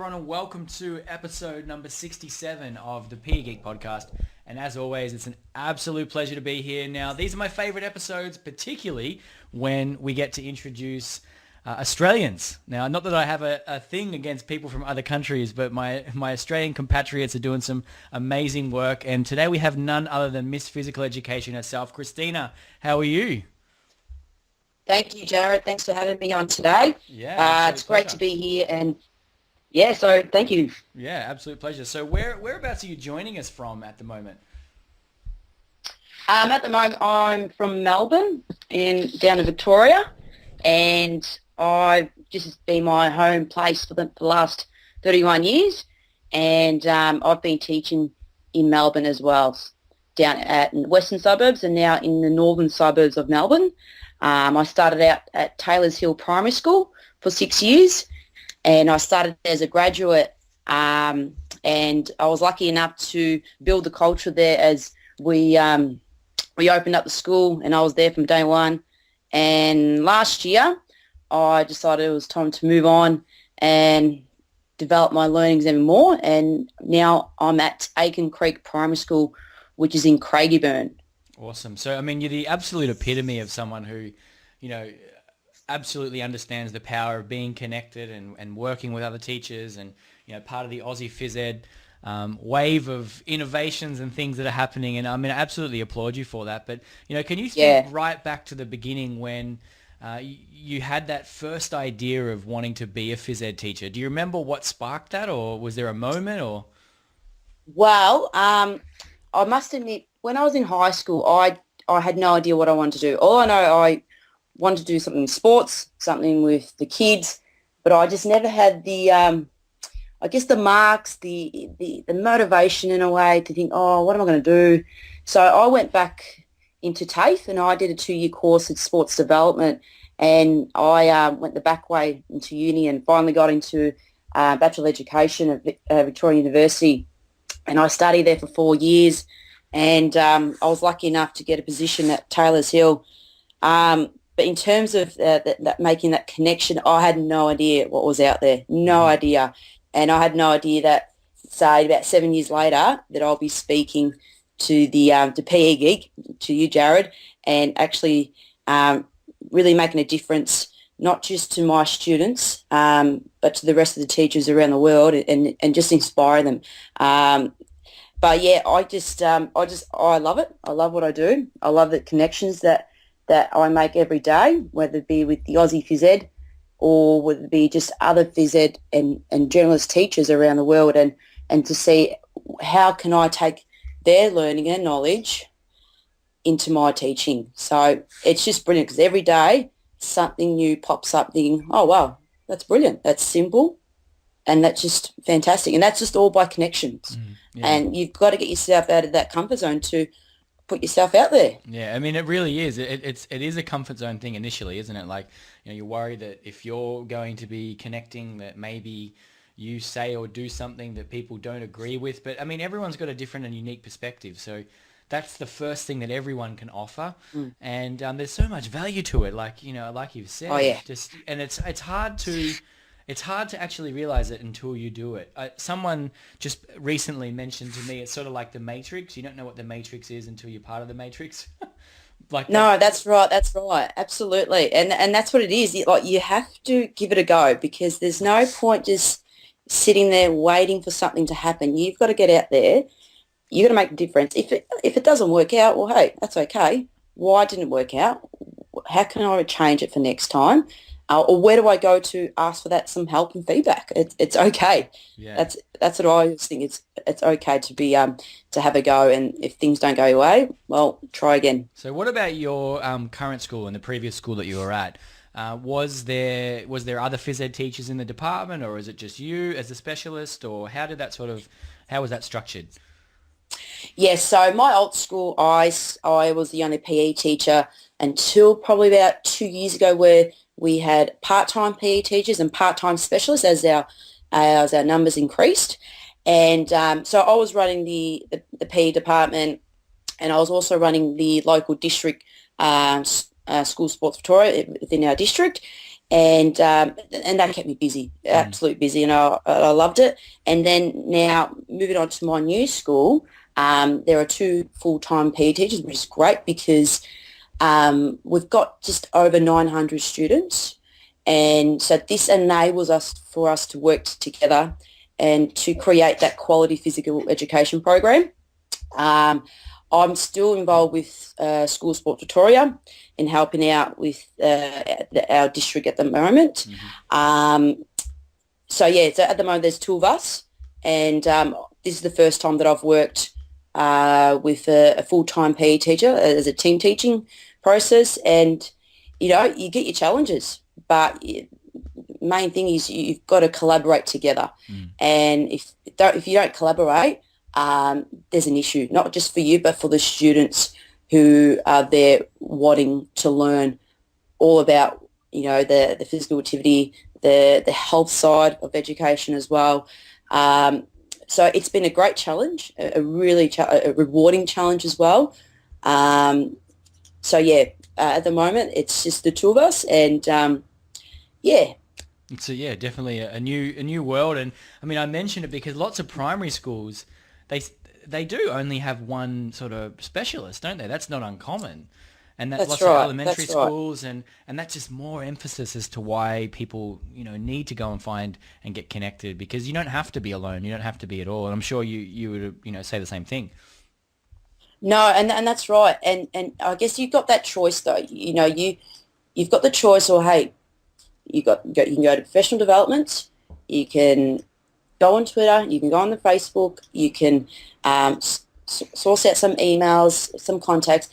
everyone, and welcome to episode number 67 of the PE Geek Podcast. And as always, it's an absolute pleasure to be here. Now, these are my favorite episodes, particularly when we get to introduce Australians. Now, not that I have a thing against people from other countries, but my Australian compatriots are doing some amazing work. And today we have none other than Miss Physical Education herself. Christina, how are you? Thank you, Jarrod. Thanks for having me on today. Yeah, it's great to be here, and so thank you. Yeah, absolute pleasure. So whereabouts are you joining us from at the moment? At the moment, I'm from Melbourne, down in Victoria, and I've just been my home place for the last 31 years, and I've been teaching in Melbourne as well, down in the western suburbs and now in the northern suburbs of Melbourne. I started out at Taylor's Hill Primary School for 6 years, and I started as a graduate, and I was lucky enough to build the culture there as we opened up the school, and I was there from day one. And last year, I decided it was time to move on and develop my learnings even more, and now I'm at Aiken Creek Primary School, which is in Craigieburn. Awesome. So, I mean, you're the absolute epitome of someone who, absolutely understands the power of being connected and working with other teachers and, part of the Aussie Phys Ed wave of innovations and things that are happening. And I mean, I absolutely applaud you for that. But, can you think right back to the beginning when you had that first idea of wanting to be a phys ed teacher? Do you remember what sparked that, or was there a moment or? Well, I must admit, when I was in high school, I had no idea what I wanted to do. All I know, I wanted to do something in sports, something with the kids, but I just never had the, the marks, the motivation in a way to think, what am I going to do? So I went back into TAFE and I did a 2-year course in sports development, and I went the back way into uni and finally got into Bachelor of Education at Victoria University, and I studied there for 4 years. And I was lucky enough to get a position at Taylor's Hill. But in terms of that making that connection, I had no idea what was out there, no idea. And I had no idea that, say, about 7 years later, that I'll be speaking to the PE Geek, to you, Jarrod, and actually really making a difference, not just to my students, but to the rest of the teachers around the world, and just inspire them. But yeah, I love it. I love what I do. I love the connections that I make every day, whether it be with the Aussie Phys Ed or whether it be just other Phys Ed and generalist teachers around the world, and to see how can I take their learning and knowledge into my teaching. So it's just brilliant because every day something new pops up thinking, oh, wow, that's brilliant. That's simple. And that's just fantastic. And that's just all by connections. Yeah. And you've got to get yourself out of that comfort zone to put yourself out there. Yeah, I mean, it really is. It is a comfort zone thing initially, isn't it? Like, you're worried that if you're going to be connecting, that maybe you say or do something that people don't agree with. But, I mean, everyone's got a different and unique perspective. So that's the first thing that everyone can offer. And there's so much value to it, like you've said. Oh, yeah. And it's hard to... It's hard to actually realize it until you do it. Someone just recently mentioned to me, it's sort of like the Matrix. You don't know what the Matrix is until you're part of the Matrix. That's right. Absolutely. And that's what it is. You have to give it a go, because there's no point just sitting there waiting for something to happen. You've got to get out there. You've got to make a difference. If it doesn't work out, well, hey, that's okay. Why didn't it work out? How can I change it for next time? Or where do I go to ask for some help and feedback? It's okay. Yeah. That's what I always think. It's okay to be to have a go, and if things don't go your way, well, try again. So what about your current school and the previous school that you were at? Was there other phys ed teachers in the department, or is it just you as a specialist, or how was that structured? Yes, so my old school, I was the only PE teacher until probably about 2 years ago, where we had part-time PE teachers and part-time specialists as our numbers increased. And so I was running the PE department, and I was also running the local district school sports Victoria within our district. and that kept me busy, absolutely busy, and I loved it. And then now moving on to my new school, there are 2 full-time PE teachers, which is great because we've got just over 900 students, and so this enables us to work together and to create that quality physical education program. I'm still involved with School Sport Victoria in helping out with our district at the moment. So at the moment there's 2 of us, and this is the first time that I've worked with a full-time PE teacher as a team teaching process. And you get your challenges, but main thing is you've got to collaborate together. And if you don't collaborate, there's an issue, not just for you, but for the students who are there wanting to learn all about, the physical activity, the health side of education as well. So it's been a great challenge, a really a rewarding challenge as well. At the moment it's just the 2 of us, and So definitely a new world. And I mean, I mentioned it because lots of primary schools, they do only have one sort of specialist, don't they? That's not uncommon. And that's lots of elementary schools, and that's just more emphasis as to why people, need to go and find and get connected, because you don't have to be alone. You don't have to be at all. And I'm sure you would, say the same thing. No, and that's right. And I guess you've got that choice though. You've got the choice, or hey, you can go to professional development, you can go on Twitter, you can go on the Facebook, you can source out some emails, some contacts.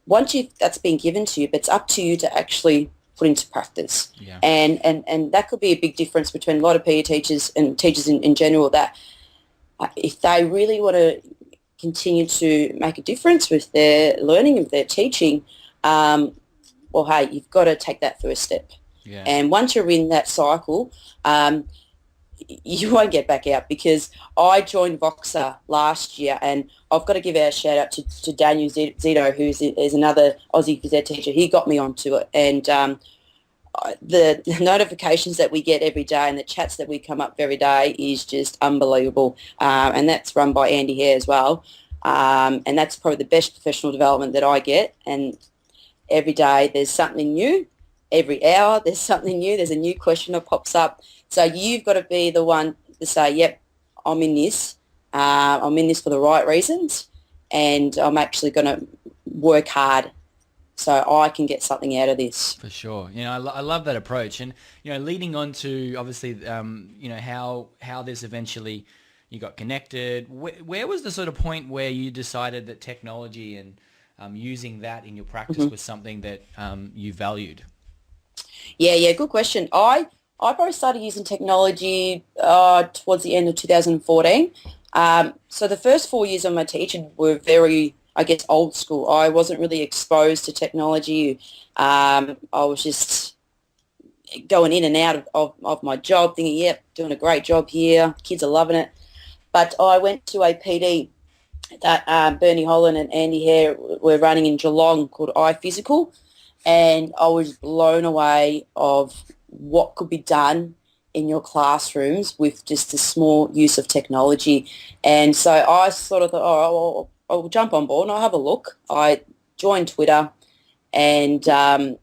Once that's been given to you, but it's up to you to actually put into practice. Yeah. And that could be a big difference between a lot of PE teachers and teachers in general, that if they really want to continue to make a difference with their learning, with their teaching, hey, you've got to take that first step. Yeah. And once you're in that cycle, you won't get back out, because I joined Voxer last year, and I've got to give a shout out to Daniel Zito, who is another Aussie phys ed teacher. He got me onto it, and the notifications that we get every day and the chats that we come up every day is just unbelievable, and that's run by Andy Hare as well, and that's probably the best professional development that I get. And every day there's something new. Every hour there's something new. There's a new question that pops up. So you've got to be the one to say, yep, I'm in this. I'm in this for the right reasons, and I'm actually going to work hard so I can get something out of this. For sure. I love that approach. And, leading on to obviously, how this eventually you got connected, where was the sort of point where you decided that technology and using that in your practice was something that you valued? Yeah, good question. I probably started using technology towards the end of 2014. So the first 4 years of my teaching were very, I guess, old school. I wasn't really exposed to technology. I was just going in and out of my job, thinking, yep, doing a great job here. Kids are loving it. But I went to a PD that Bernie Holland and Andy Hare were running in Geelong called iPhysical, and I was blown away of what could be done in your classrooms with just a small use of technology. And so I sort of thought, I'll jump on board and I'll have a look. I joined Twitter, and I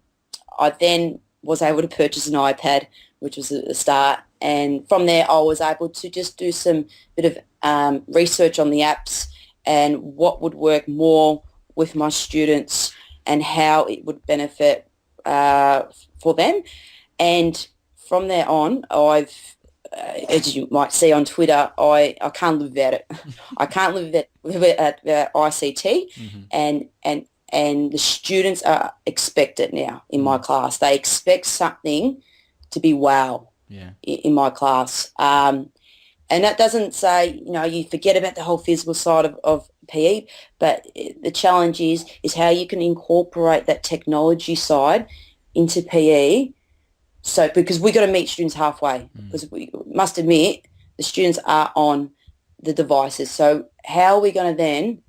then was able to purchase an iPad, which was the start. And from there, I was able to just do some bit of research on the apps and what would work more with my students and how it would benefit for them. And from there on, I've, as you might see on Twitter, I can't live without it. I can't live without ICT, and the students expect it now in my class. They expect something to be wow in my class. And that doesn't say, you forget about the whole physical side of PE, but the challenge is how you can incorporate that technology side into PE. So, because we got to meet students halfway, because we must admit the students are on the devices. So how are we going to then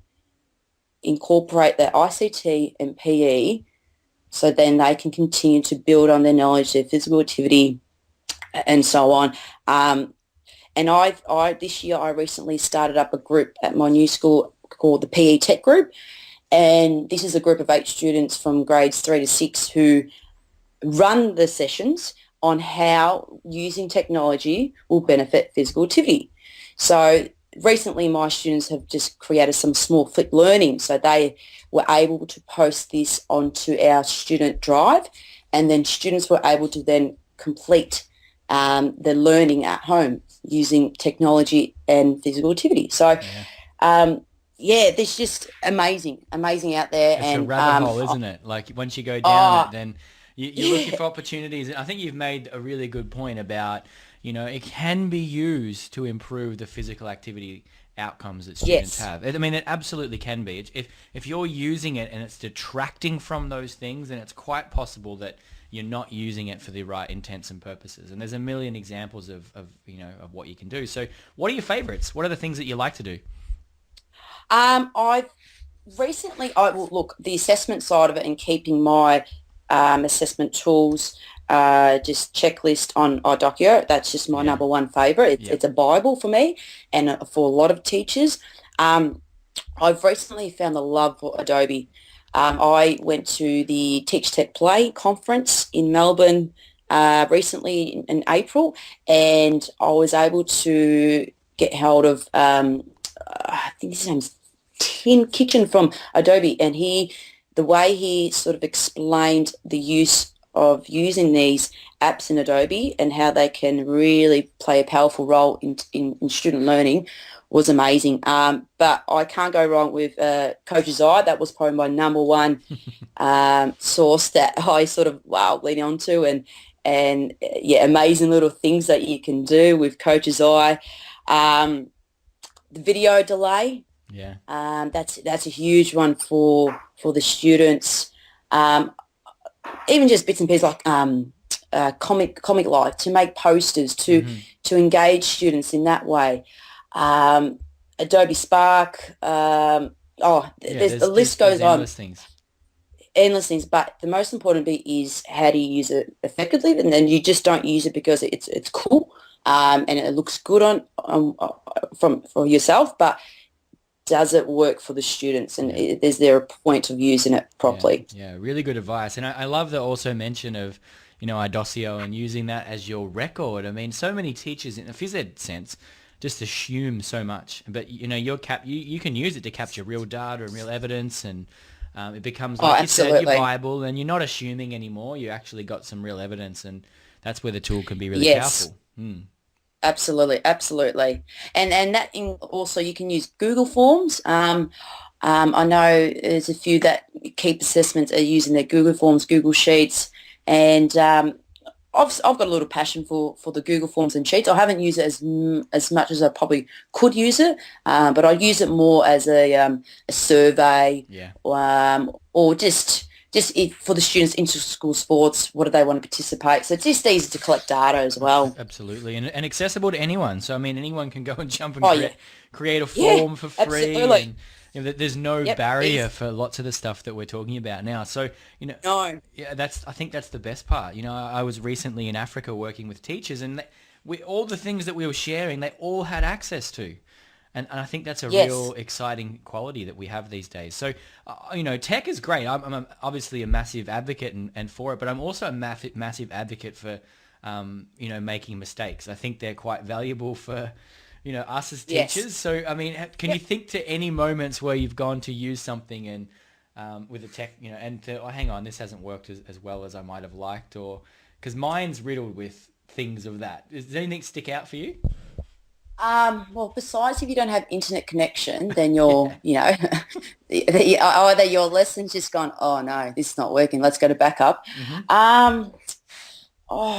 incorporate that ICT and PE so then they can continue to build on their knowledge, their physical activity, and so on. And I this year I recently started up a group at my new school called the PE Tech Group, and this is a group of 8 students from grades 3 to 6 who run the sessions on how using technology will benefit physical activity. So recently my students have just created some small flip learning, so they were able to post this onto our student drive, and then students were able to then complete the learning at home using technology and physical activity. So there's just amazing out there. It's and a rabbit hole, isn't it? Like once you go down it, then you're looking for opportunities. I think you've made a really good point about, it can be used to improve the physical activity outcomes that students have. I mean, it absolutely can be. If you're using it and it's detracting from those things, then it's quite possible that you're not using it for the right intents and purposes. And there's a million examples of what you can do. So what are your favorites? What are the things that you like to do? I've recently, look, the assessment side of it and keeping my assessment tools, just checklist on iDoceo. That's just my number one favorite. It's a Bible for me and for a lot of teachers. I've recently found the love for Adobe. I went to the Teach Tech Play conference in Melbourne recently in April, and I was able to get hold of, I think his name's Tim Kitchen from Adobe, and the way he sort of explained the use of using these apps in Adobe and how they can really play a powerful role in student learning was amazing. But I can't go wrong with Coach's Eye. That was probably my number one source that I sort of lean on to, and amazing little things that you can do with Coach's Eye. The video delay. Yeah. That's a huge one for the students. Even just bits and pieces like Comic Life, to make posters, to engage students in that way. Adobe Spark. The list goes on. Endless things, but the most important bit is how do you use it effectively, and then you just don't use it because it's cool and it looks good for yourself, but does it work for the students, and is there a point of using it properly? Yeah, really good advice. And I love the also mention of, iDoceo and using that as your record. I mean, so many teachers in a phys ed sense just assume so much, but you can use it to capture real data and real evidence, and it becomes like you said, your Bible, and you're not assuming anymore. You actually got some real evidence, and that's where the tool can be really powerful. Absolutely. And that also you can use Google Forms. I know there's a few that keep assessments are using their Google Forms, Google Sheets, and I've got a little passion for the Google Forms and Sheets. I haven't used it as much as I probably could use it, but I use it more as a survey, or just for the students into school sports, what do they want to participate? So it's just easy to collect data as well. Absolutely, and accessible to anyone. So I mean, anyone can go and jump and create a form for free. Absolutely. And, there's no barrier for lots of the stuff that we're talking about now. So I think that's the best part. I was recently in Africa working with teachers, and all the things that we were sharing, they all had access to. And I think that's a real exciting quality that we have these days. So, tech is great. I'm obviously a massive advocate and for it, but I'm also a massive advocate for, making mistakes. I think they're quite valuable for, us as teachers. Yes. So, I mean, can you think to any moments where you've gone to use something and with the tech, and hang on, this hasn't worked as well as I might have liked, or because mine's riddled with things of that. Does anything stick out for you? Well, besides if you don't have internet connection, then you're, either your lesson's just gone, oh no, this is not working, let's go to backup.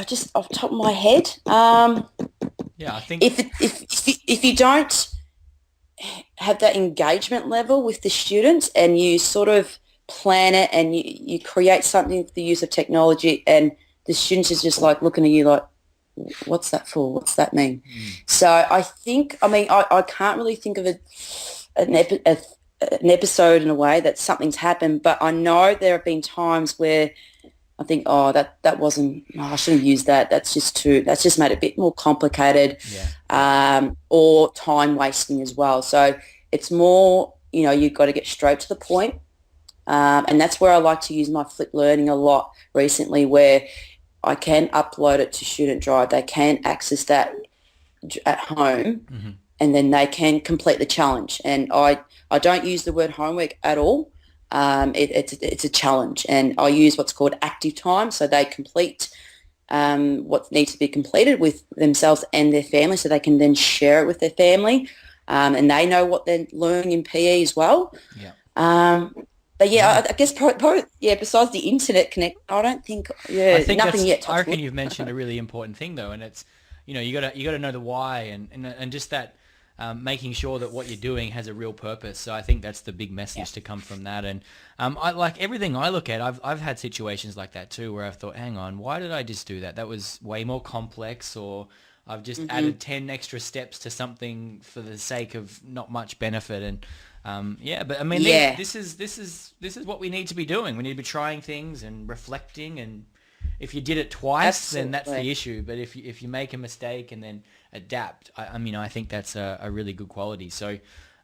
Just off the top of my head, I think if you don't have that engagement level with the students and you sort of plan it and you create something with the use of technology, and the students is just like looking at you like, what's that for? What's that mean? So I think, I can't really think of an episode in a way that something's happened, but I know there have been times where I think, oh, that wasn't, I shouldn't have used that. That's just made it a bit more complicated, or time wasting as well. So it's more, you've got to get straight to the point. And that's where I like to use my Flip Learning a lot recently, where I can upload it to Student Drive. They can access that at home, and then they can complete the challenge. And I don't use the word homework at all. It's a challenge, and I use what's called active time, so they complete what needs to be completed with themselves and their family, so they can then share it with their family, and they know what they're learning in PE as well. But I guess probably, besides the internet connect, I don't think I think nothing yet. I reckon you've mentioned a really important thing though, and it's you got to know the why and just that. Making sure that what you're doing has a real purpose. So I think that's the big message to come from that. And I like everything I look at. I've had situations like that too, where I've thought, hang on, why did I just do that? That was way more complex, or I've just added 10 extra steps to something for the sake of not much benefit. And but I mean, this is what we need to be doing. We need to be trying things and reflecting. And if you did it twice, then that's the issue. But if you make a mistake and then adapt, I think that's a really good quality. So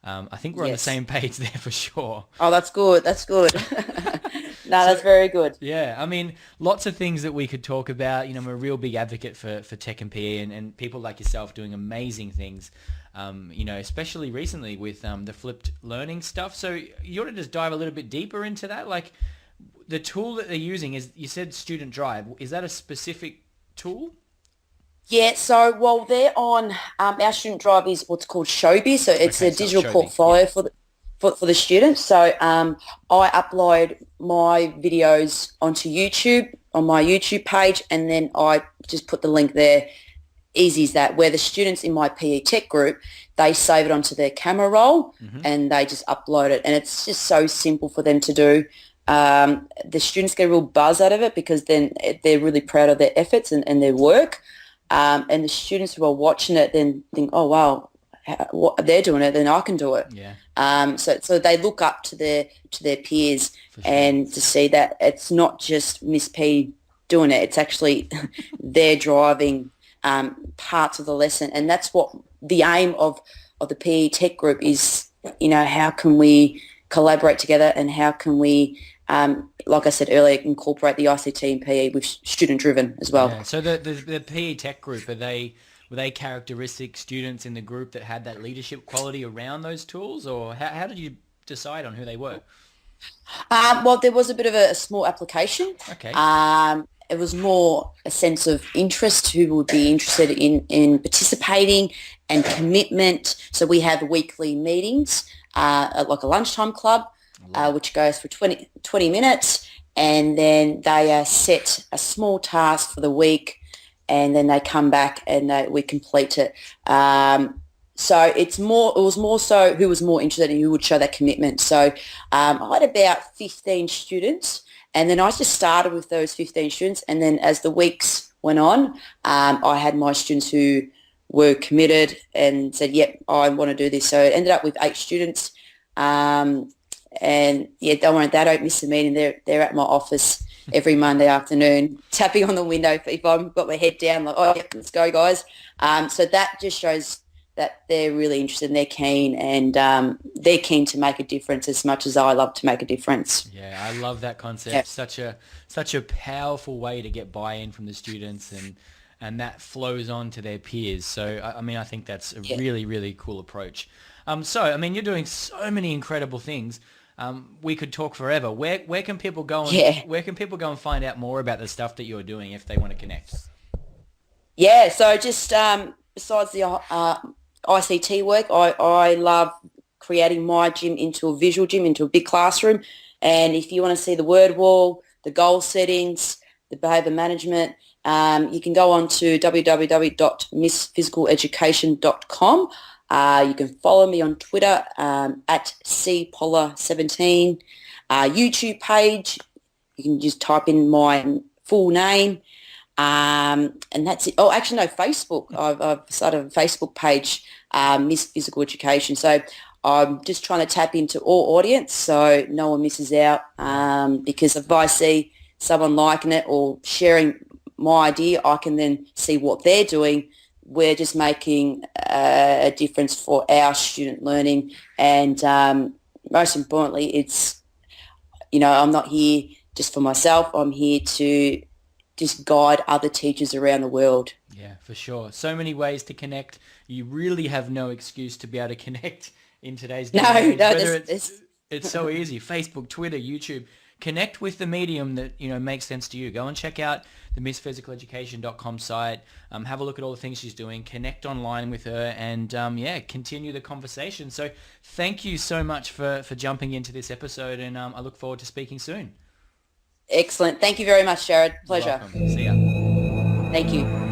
I think we're on the same page there for sure. Oh, that's good. No, that's very good. Yeah, I mean, lots of things that we could talk about. I'm a real big advocate for tech and PE, and people like yourself doing amazing things, especially recently with the flipped learning stuff. So you want to just dive a little bit deeper into that? Like, the tool that they're using is, you said Student Drive. Is that a specific tool? Yeah, so they're on our Student Drive is what's called Showbiz, so it's a digital portfolio for the students. So I upload my videos onto YouTube on my YouTube page, and then I just put the link there. Easy as that. Where the students in my PE Tech group, they save it onto their camera roll and they just upload it, and it's just so simple for them to do. The students get a real buzz out of it because then they're really proud of their efforts and their work. And the students who are watching it then think, oh, wow, they're doing it, then I can do it. Yeah. So they look up to their peers and to see that it's not just Miss P doing it, it's actually they're driving parts of the lesson. And that's what the aim of the PE Tech group is, how can we collaborate together, and how can we like I said earlier, incorporate the ICT and PE with student-driven as well. Yeah. So the PE Tech group, were they characteristic students in the group that had that leadership quality around those tools, or how did you decide on who they were? Well, there was a bit of a small application. Okay. It was more a sense of interest, who would be interested in participating, and commitment. So we have weekly meetings, like a lunchtime club, which goes for 20 minutes, and then they set a small task for the week, and then they come back and we complete it. So it was more so who was more interested and who would show that commitment. So I had about 15 students, and then I just started with those 15 students, and then as the weeks went on, I had my students who were committed and said, yep, I want to do this. So it ended up with 8 students. And don't worry, they don't miss a meeting. They're at my office every Monday afternoon, tapping on the window if I've got my head down, like, oh, yeah, let's go, guys. So that just shows that they're really interested and they're keen, and they're keen to make a difference as much as I love to make a difference. Yeah, I love that concept. Yeah. Such a powerful way to get buy-in from the students, and that flows on to their peers. So, I think that's a really, really cool approach. So, you're doing so many incredible things. We could talk forever. Where can people go and find out more about the stuff that you're doing if they want to connect? Yeah, so just besides the ICT work, I love creating my gym into a visual gym, into a big classroom. And if you want to see the word wall, the goal settings, the behaviour management, you can go on to www.missphysicaleducation.com. You can follow me on Twitter at cpola17. YouTube page, you can just type in my full name, and that's it. Oh, actually, no, Facebook. I've started a Facebook page, Miss Physical Education. So I'm just trying to tap into all audience so no one misses out, because if I see someone liking it or sharing my idea, I can then see what they're doing. We're just making a difference for our student learning, and most importantly, it's, I'm not here just for myself. I'm here to just guide other teachers around the world. Yeah, for sure. So many ways to connect. You really have no excuse to be able to connect in today's day and age. It's so easy. Facebook, Twitter, YouTube. Connect with the medium that makes sense to you. Go and check out the MissPhysicalEducation.com site. Have a look at all the things she's doing. Connect online with her, and continue the conversation. So thank you so much for jumping into this episode, and I look forward to speaking soon. Excellent. Thank you very much, Jarrod. Pleasure. You're welcome. See ya. Thank you.